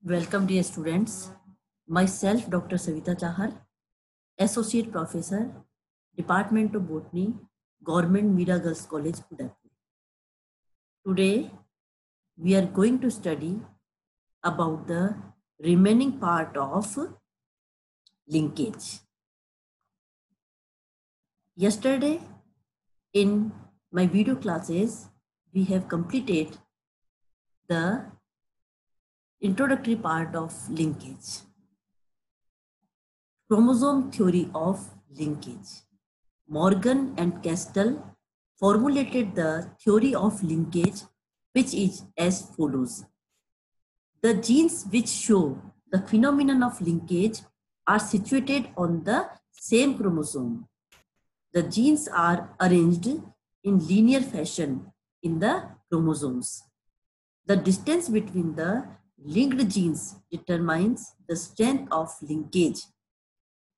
Welcome, dear students. Myself, Dr. Savita Chahar, Associate Professor, Department of Botany, Government Mira Girls College, Udaipur. Today, we are going to study about the remaining part of linkage. Yesterday, in my video classes, we have completed the introductory part of linkage. Chromosome theory of linkage. Morgan and Castell formulated the theory of linkage, which is as follows. The genes which show the phenomenon of linkage are situated on the same chromosome. The genes are arranged in linear fashion in the chromosomes. The distance between the linked genes determines the strength of linkage.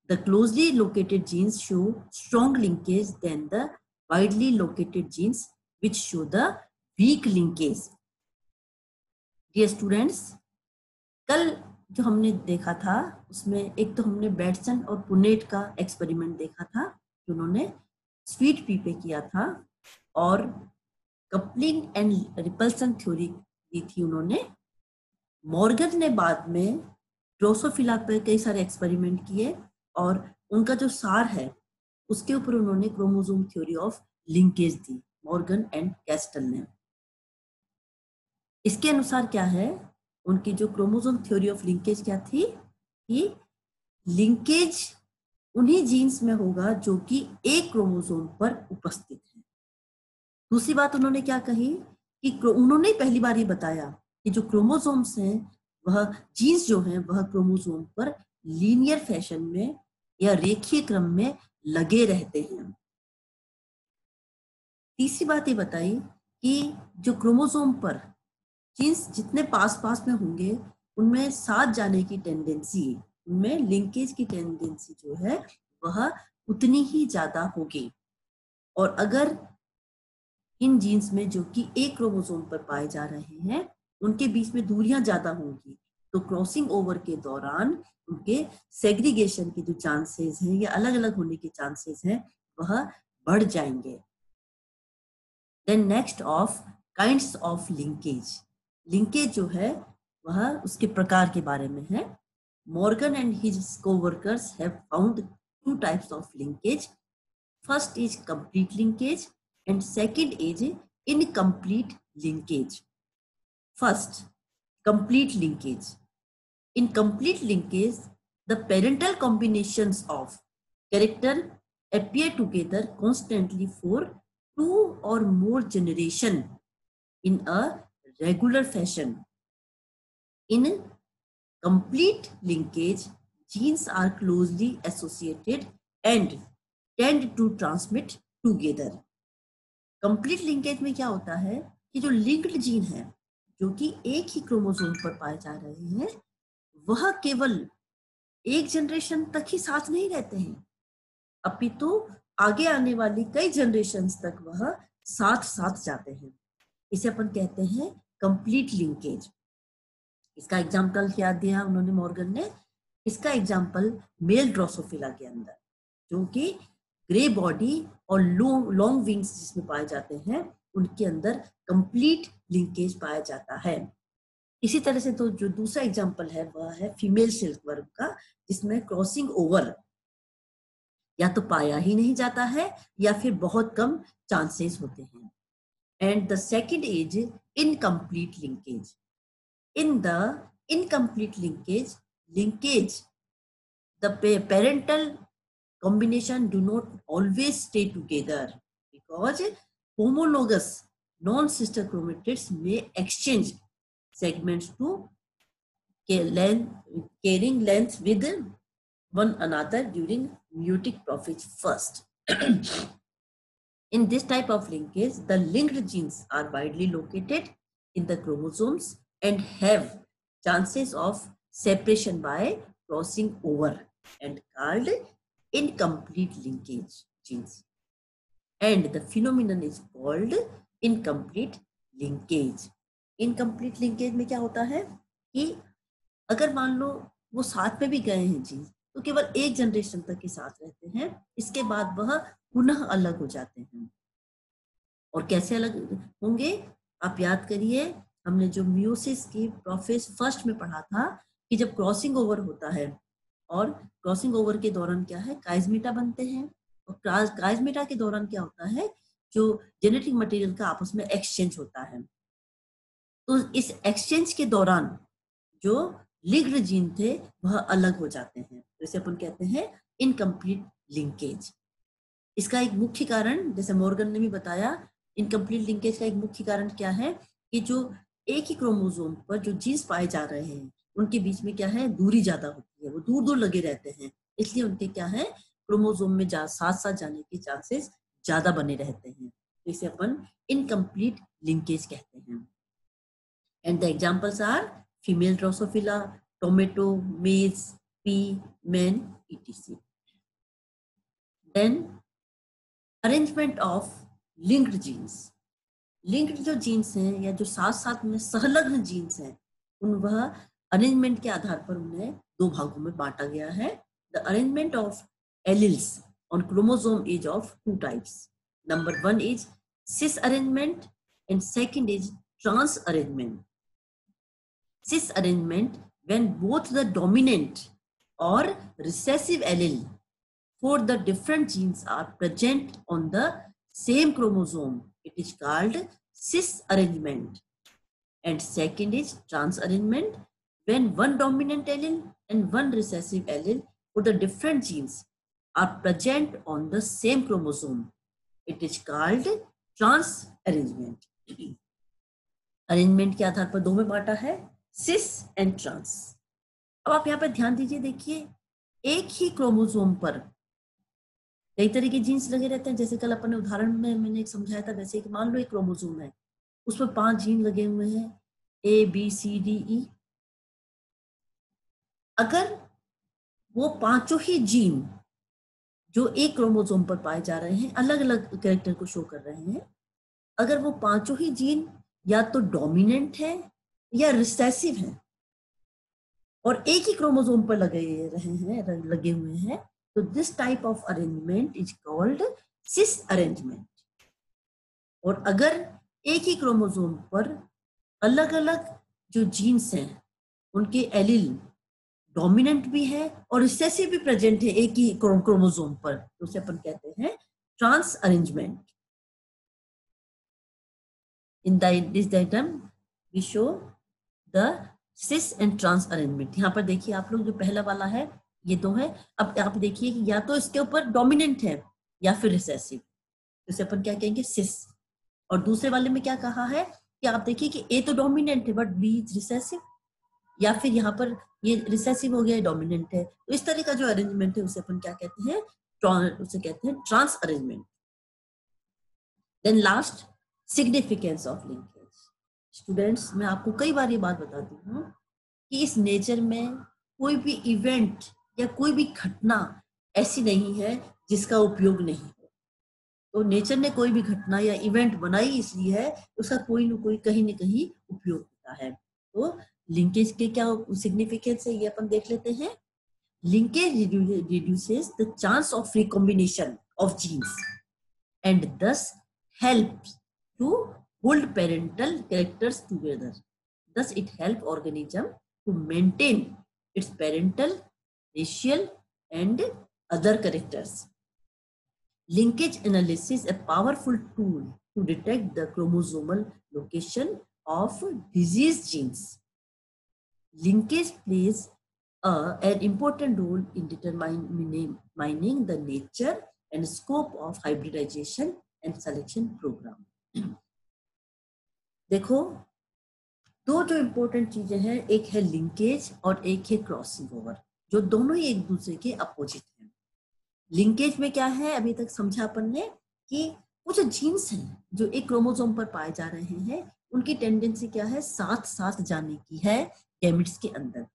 The closely located genes show strong linkage than the widely located genes which show the weak linkage. Dear students, कल जो हमने देखा था उसमें एक तो हमने Bateson और पुनेट का एक्सपेरिमेंट देखा था जो उन्होंने स्वीट पी पे किया था और कपलिंग एंड रिपल्सन थ्योरी दी थी उन्होंने. मॉर्गन ने बाद में ड्रोसोफिला पे कई सारे एक्सपेरिमेंट किए और उनका जो सार है उसके ऊपर उन्होंने chromosome theory of linkage the, Morgan and castle ने. इसके अनुसार क्या है, उनकी जो क्रोमोसोम थ्योरी ऑफ लिंकेज क्या थी कि लिंकेज उन्हीं जीन्स में होगा जो कि एक क्रोमोसोम पर उपस्थित है. दूसरी बात उन्होंने क्या कही कि उन्होंने पहली बार ये बताया कि जो क्रोमोसोम्स हैं वह जीन्स जो हैं वह क्रोमोसोम पर लीनियर फैशन में या रेखीय क्रम में लगे रहते हैं. तीसरी बात ये बताई कि जो क्रोमोसोम पर जीन्स जितने पास पास में होंगे उनमें साथ जाने की टेंडेंसी, उनमें लिंकेज की टेंडेंसी जो है वह उतनी ही ज्यादा होगी. और अगर इन जीन्स में जो कि एक क्रोमोसोम पर पाए जा रहे हैं उनके बीच में दूरियां ज्यादा होंगी तो क्रॉसिंग ओवर के दौरान उनके सेग्रीगेशन के जो चांसेस हैं या अलग अलग होने के चांसेस हैं वह बढ़ जाएंगे. Then next of kinds of linkage. Linkage जो है वह उसके प्रकार के बारे में है. Morgan and his coworkers have found two types of linkage. First is complete linkage and second is incomplete linkage. First, complete linkage. In complete linkage, the parental combinations of character appear together constantly for 2 or more generations in a regular fashion. In complete linkage, genes are closely associated and tend to transmit together. Complete linkage में क्या होता है कि जो linked gene है जो कि एक ही क्रोमोसोम पर पाए जा रहे हैं वह केवल एक जनरेशन तक ही साथ नहीं रहते हैं अपितु आगे आने वाली कई जनरेशन्स तक वह साथ साथ जाते हैं. इसे अपन कहते हैं कंप्लीट लिंकेज. इसका एग्जाम्पल क्या दिया उन्होंने मॉर्गन ने. इसका एग्जाम्पल मेल ड्रोसोफिला के अंदर जो कि ग्रे बॉडी और लॉन्ग विंग्स जिसमें पाए जाते हैं उनके अंदर कंप्लीट लिंकेज पाया जाता है. इसी तरह से तो जो दूसरा एग्जांपल है वह है फीमेल सिल्कवर्म का जिसमें क्रॉसिंग ओवर या तो पाया ही नहीं जाता है या फिर बहुत कम चांसेस होते हैं. And the second is incomplete linkage. In the incomplete linkage the parental combination do not always stay together because homologous non-sister chromatids may exchange segments to carrying length with one another during meiotic prophase first. In this type of linkage, the linked genes are widely located in the chromosomes and have chances of separation by crossing over and called incomplete linkage genes. And the phenomenon is called incomplete linkage. Incomplete linkage में क्या होता है कि अगर मान लो वो साथ में भी गए हैं जीन्स, तो केवल एक जनरेशन तक के साथ रहते हैं, इसके बाद वह पुनः अलग हो जाते हैं। और कैसे अलग होंगे, आप याद करिए, हमने जो म्यूसिस की प्रोफेस फर्स्ट में पढ़ा था कि जब क्रॉसिंग ओवर होता है, और क्रॉसिंग ओवर के दौरान क्या है, काइजमेटा बनते हैं, और काइजमेटा के दौरान क्या होता है, जो जेनेटिक मटेरियल का आपस में एक्सचेंज होता है। तो इस एक्सचेंज के दौरान जो लिंक्ड जीन थे वह अलग हो जाते हैं, तो इसे अपन कहते हैं इनकम्प्लीट लिंकेज। इसका एक मुख्य कारण, जैसे मॉर्गन ने भी बताया, इनकम्प्लीट लिंकेज का एक मुख्य कारण क्या है कि जो एक ही क्रोमोसोम पर जो जीन्स पाए जा रहे हैं उनके बीच में क्या है, दूरी ज्यादा होती है, वो दूर दूर लगे रहते हैं, इसलिए उनके क्या है, क्रोमोसोम में साथ साथ जाने के चांसेस ज्यादा बने रहते हैं, तो इसे अपन इनकम्प्लीट लिंकेज कहते हैं। And the examples are female drosophila, tomato, maize, pea, man, etc. Then arrangement of linked genes. Linked जो जीन्स हैं या जो साथ साथ में संलग्न जीन्स हैं, उन वह अरेंजमेंट के आधार पर उन्हें दो भागों में बांटा गया है। The arrangement of alleles on chromosome is of two types. Number one is cis arrangement and second is trans arrangement. Cis arrangement when both the dominant or recessive allele for the different genes are present on the same chromosome, it is called cis arrangement. And second is trans arrangement, when one dominant allele and one recessive allele for the different genes are present on the same chromosome, it is called trans arrangement. Arrangement के आधार पर दो में बांटा है, सिस and trans. अब आप यहाँ पर ध्यान दीजिए, देखिए एक ही क्रोमोसोम पर कई तरह के जीन्स लगे रहते हैं, जैसे कल अपन ने उदाहरण में मैंने एक समझाया था, वैसे कि मान लो एक क्रोमोसोम है, उसमें 5 जीन लगे हुए हैं, A B C D E. अगर वो पांचों ही जीन जो एक क्रोमोसोम पर पाए जा रहे हैं अलग अलग कैरेक्टर को शो कर रहे हैं, अगर वो पांचों ही जीन या तो डोमिनेंट है या रिसेसिव है और एक ही क्रोमोसोम पर लगे हुए हैं, तो this type of arrangement is called cis arrangement. और अगर एक ही क्रोमोसोम पर अलग अलग जो जीन्स हैं उनके एलील डोमिनेंट भी है और रिसेसिव भी प्रेजेंट है एक ही क्रोमोसोम पर, तो उसे अपन कहते हैं trans arrangement. In this diagram we show the cis and trans arrangement. यहाँ पर देखिए आप लोग, जो पहला वाला है ये दो है, अब आप देखिए कि या तो इसके ऊपर डोमिनेंट है या फिर रिसेसिव, तो इसे अपन क्या कहेंगे, सिस। और दूसरे वाले में क्या कहा है कि आप देखिए कि ए तो डोमिनेंट है बट बी इज रिसेसिव, या फिर यहाँ पर ये रिसेसिव हो गया, डोमिनेंट है, तो इस तरह का जो अरेंजमेंट है उसे अपन क्या कहते हैं, उसे कहते हैं trans arrangement. Then last, significance of linkage. Students, मैं आपको कई बार ये बात बताती हूँ कि इस नेचर में कोई भी इवेंट या कोई भी घटना ऐसी नहीं है जिसका उपयोग नहीं हो। तो नेचर ने कोई भी घटना या इवेंट बनाई इसलिए है, उसका कोई न कोई कहीं न कहीं उपयोग होता है। तो लिंकेज के क्या सिग्निफिकेंस है ये अपन देख लेते हैं। Linkage reduces the chance of recombination of genes and thus helps to hold parental characters together. Thus it helps organism to maintain its parental, racial and other characters. Linkage analysis is a powerful tool to detect the chromosomal location of diseased genes. Linkage plays an important role in determining the nature and scope of hybridization and selection program. देखो, दो जो important चीजें हैं, एक है linkage और एक है क्रॉसिंग ओवर, जो दोनों ही एक दूसरे के अपोजिट हैं। लिंकेज में क्या है, अभी तक समझा अपन ने कि कुछ जीन्स हैं जो एक क्रोमोसोम पर पाए जा रहे हैं, उनकी टेंडेंसी क्या है, साथ साथ जाने की है गैमेट्स के अंदर।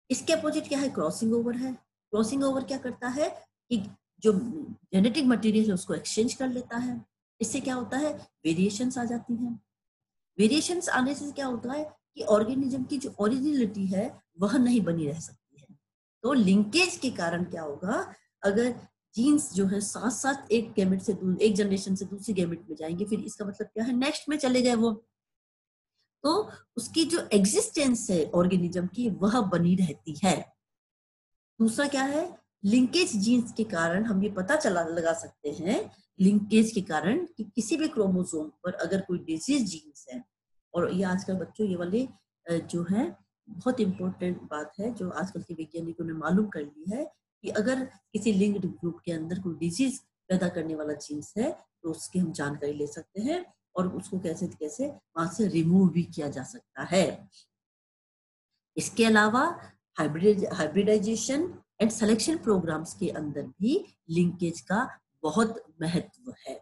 इसके अपोजिट क्या है, क्रॉसिंग ओवर है। क्रॉसिंग ओवर क्या करता है कि जो जेनेटिक मटेरियल है उसको एक्सचेंज कर लेता है, इससे क्या होता है, वेरिएशंस आ जाती हैं। वेरिएशंस आने से क्या होता है कि ऑर्गेनिज्म की जो ओरिजिनलिटी है वह नहीं बनी रह सकती है। तो लिंकेज के कारण क्या होगा, अगर जीन्स जो है साथ साथ एक गैमेट से एक जनरेशन से दूसरी गैमेट में जाएंगे, फिर इसका मतलब क्या है, नेक्स्ट में चले गए वो, तो उसकी जो एग्जिस्टेंस है ऑर्गेनिज्म की वह बनी रहती है। दूसरा क्या है, लिंकेज जीन्स के कारण हम ये पता लगा सकते हैं, लिंकेज के कारण, कि किसी भी क्रोमोसोम पर अगर कोई डिजीज जीन्स है, और ये आजकल बच्चों ये वाले जो है बहुत इंपॉर्टेंट बात है जो आजकल के वैज्ञानिकों ने मालूम कर ली है, कि अगर किसी लिंक्ड ग्रुप के अंदर कोई डिजीज पैदा करने वाला जीन्स है तो उसकी हम जानकारी ले सकते हैं और उसको कैसे कैसे वहां से रिमूव भी किया जा सकता है। इसके अलावा हाइब्रिडाइजेशन एंड सिलेक्शन प्रोग्राम्स के अंदर भी लिंकेज का बहुत महत्व है।